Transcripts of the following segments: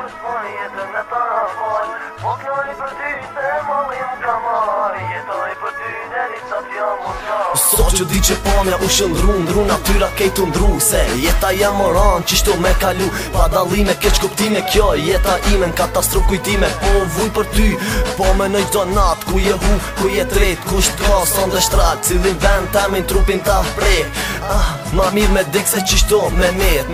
kur s'moj jetën me ta fal. Po knoj për ty se mallim ka marr, jetoj për ty deri sa t'jam unë. So që di që pamja u shëndru, ndru natyra kejt u ndru. Se jeta jam moran, qishto me kalu, pa dalime, keq kuptime. Kjo jeta ime n'katastrofë kujtime. Po vuj për ty, po me në gjdo nat. Ku je hu, ku je tret, ku shtka, son dhe shtrat. Cilin vend temin trupin ta prek. Ma mirë me dik se qishto me met.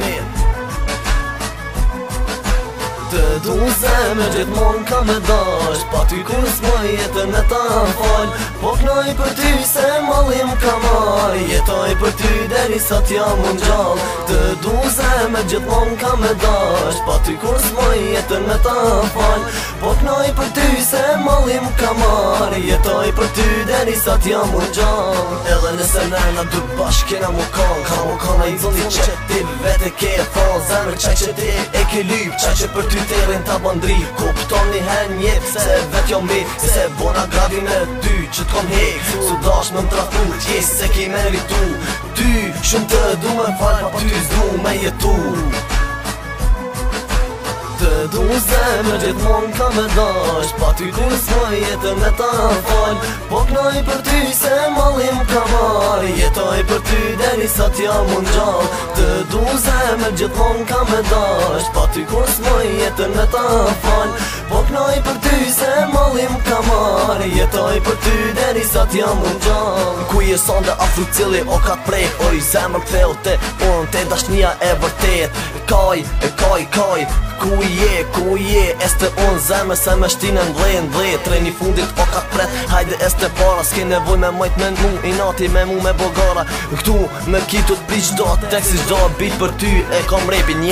Të du zemë gjithmon ka me dash, pa ty kur s'moj jetën me ta fal. Po knoj për ty se mallim ka marr, jetoj për ty deri sa t'jam unë gjall. Të du zemë gjithmon ka me dash, pa ty kur s'moj jetën me ta fal. Po knoj për ty se mallim ka marr, jetoj për ty deri sa t'jam unë gjall. Edhe nëse nëna dy bashk kena mu kanë, ka mu kanë a i zoni që ti vete ke e thonë. Zemër qaj që ti e ke lyp, qaj që për ty terin ta bandri. Kupton një hen njep se vet jo mi, se bona gradi me ty që t'kom hek. Su dash me m'traftu, t'jes se ki meritu. Ty shumë të du me fal, pa ty s'du me jetu. Të du zemë gjithmon ka me dash, pa ty kur s'moj jetën me ta fal. Po knoj për ty se mallim ka marr, jetoj për ty deri sa t'jam unë gjall. Të du zemë gjithmon ka me dash, pa ty kur s'moj jetën me ta fal. Po knoj për ty se mallim ka marr, jetoj për ty deri sa t'jam unë gjall. Ku je son dhe afru cili o ka prek, oj zemër ktheu te unë te dashnia e vërtet. Kaj, ku je, este unë zemë se me shtine n'dhe. Treni fundit o ka pret, hajde este para. S'ke nevoj me majt me mu, i nati me mu me bogara. Këtu me kitu t'pri qdo teksi, qdo bit për ty e kom repin,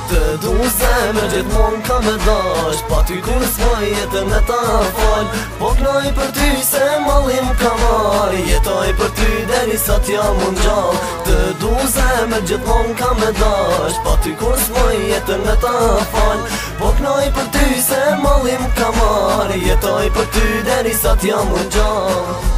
Të du zemë gjithmon ka me dash, pa ty kur s'moj jetën me ta fal. Po knoj për ty se mallim ka marr, jetoj për ty deri sa t'jam unë gjall. Të du zemë gjithmon ka me dash, pa ty kur s'moj jetën me ta fal. Po knoj për ty se mallim ka marr, jetoj për ty deri sa t'jam unë gjall.